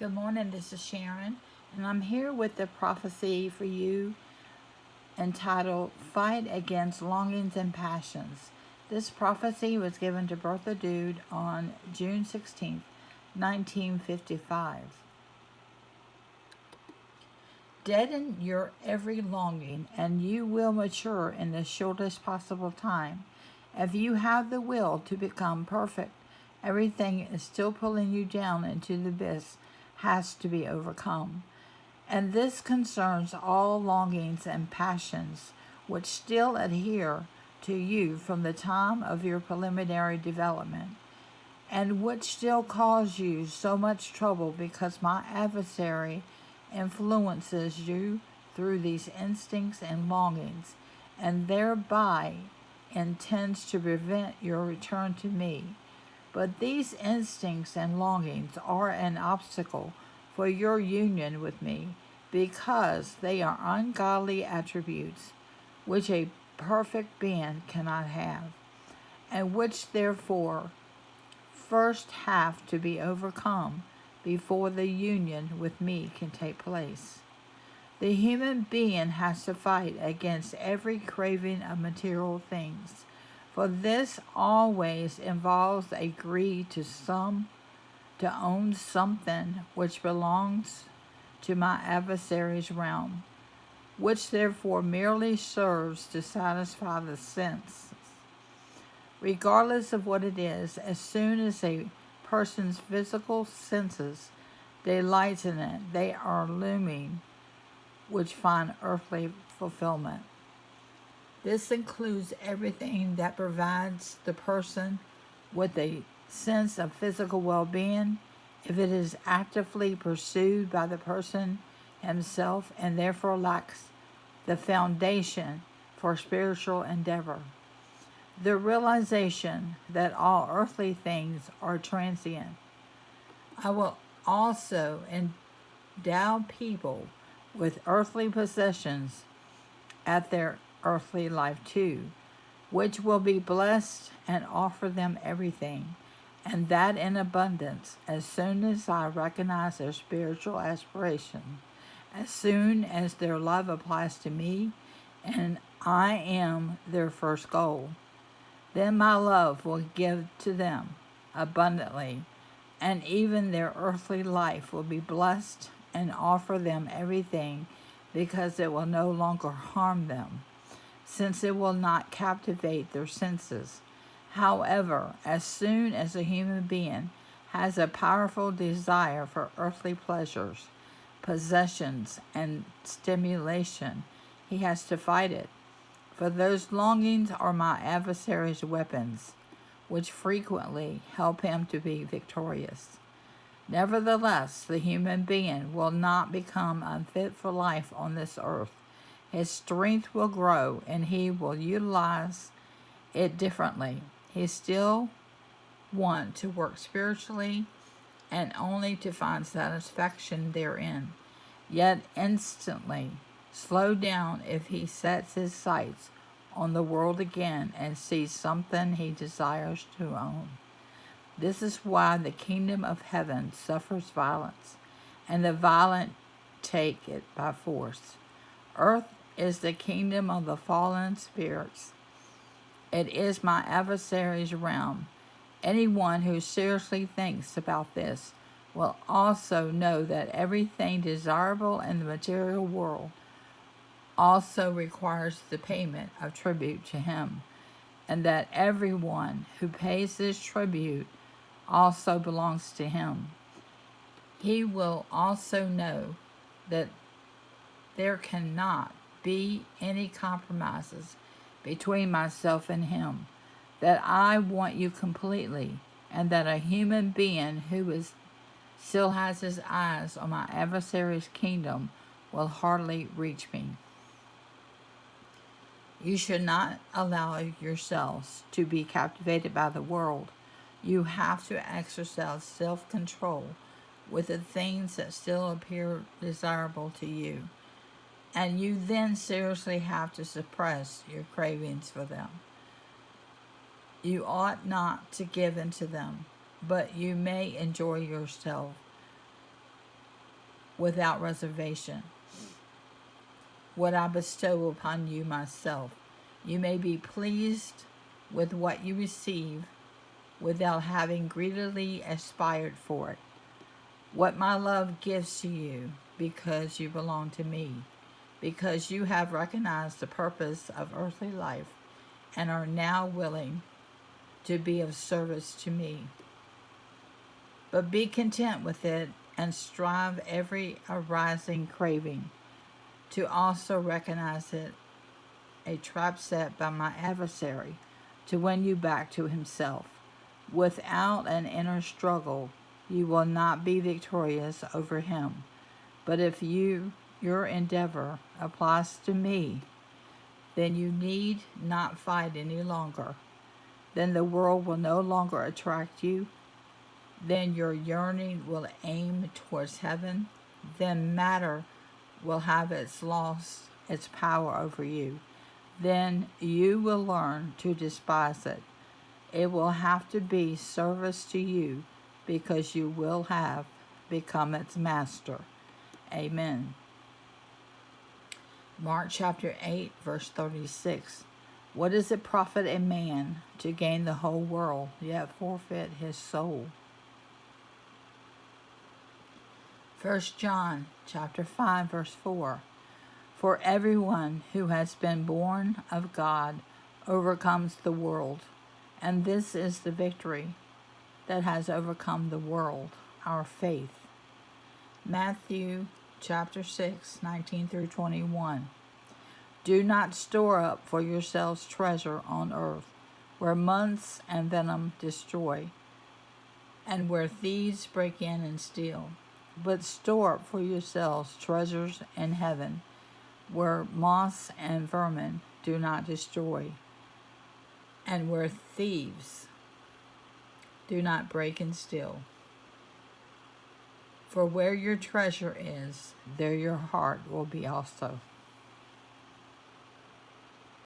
Good morning, this is Sharon, and I'm here with the prophecy for you entitled Fight Against Longings and Passions. This prophecy was given to Bertha Dudde on June 16th, 1955. Deaden your every longing, and you will mature in the shortest possible time. If you have the will to become perfect, everything is still pulling you down into the abyss has to be overcome. And this concerns all longings and passions which still adhere to you from the time of your preliminary development, and which still cause you so much trouble because my adversary influences you through these instincts and longings, and thereby intends to prevent your return to me. But these instincts and longings are an obstacle for your union with me, because they are ungodly attributes which a perfect being cannot have, and which therefore first have to be overcome before the union with me can take place. The human being has to fight against every craving of material things, for this always involves a greed to own something which belongs to my adversary's realm, which therefore merely serves to satisfy the senses. Regardless of what it is, as soon as a person's physical senses delights in it, they are looming, which find earthly fulfillment. This includes everything that provides the person with a sense of physical well-being, if it is actively pursued by the person himself and therefore lacks the foundation for spiritual endeavor. The realization that all earthly things are transient. I will also endow people with earthly possessions at their earthly life too, which will be blessed and offer them everything, and that in abundance, as soon as I recognize their spiritual aspiration, as soon as their love applies to me, and I am their first goal. Then my love will give to them abundantly, and even their earthly life will be blessed and offer them everything, because it will no longer harm them, since it will not captivate their senses. However, as soon as a human being has a powerful desire for earthly pleasures, possessions, and stimulation, he has to fight it. For those longings are my adversary's weapons, which frequently help him to be victorious. Nevertheless, the human being will not become unfit for life on this earth. His strength will grow, and he will utilize it differently. He still want to work spiritually and only to find satisfaction therein, yet instantly slow down if he sets his sights on the world again and sees something he desires to own. This is why the kingdom of heaven suffers violence, and the violent take it by force. Earth is the kingdom of the fallen spirits. It is my adversary's realm. Anyone who seriously thinks about this will also know that everything desirable in the material world also requires the payment of tribute to him, and that everyone who pays this tribute also belongs to him. He will also know that there cannot be any compromises between myself and him, that I want you completely, and that a human being who still has his eyes on my adversary's kingdom will hardly reach me. You should not allow yourselves to be captivated by the world. You have to exercise self-control with the things that still appear desirable to you, and you then seriously have to suppress your cravings for them. You ought not to give in to them, but you may enjoy yourself without reservation what I bestow upon you myself. You may be pleased with what you receive without having greedily aspired for it. What my love gives to you because you belong to me, because you have recognized the purpose of earthly life and are now willing to be of service to me. But be content with it and strive every arising craving to also recognize it a trap set by my adversary to win you back to himself. Without an inner struggle, you will not be victorious over him. But if your endeavor applies to me, then you need not fight any longer. Then the world will no longer attract you. Then your yearning will aim towards heaven. Then matter will have lost its power over you. Then you will learn to despise it. It will have to be service to you because you will have become its master. Amen. Mark chapter 8, verse 36. What does it profit a man to gain the whole world, yet forfeit his soul? 1 John chapter 5, verse 4. For everyone who has been born of God overcomes the world, and this is the victory that has overcome the world, our faith. Matthew chapter 6, 19 through 21. Do not store up for yourselves treasure on earth, where moths and venom destroy, and where thieves break in and steal. But store up for yourselves treasures in heaven, where moths and vermin do not destroy, and where thieves do not break and steal. For where your treasure is, there your heart will be also.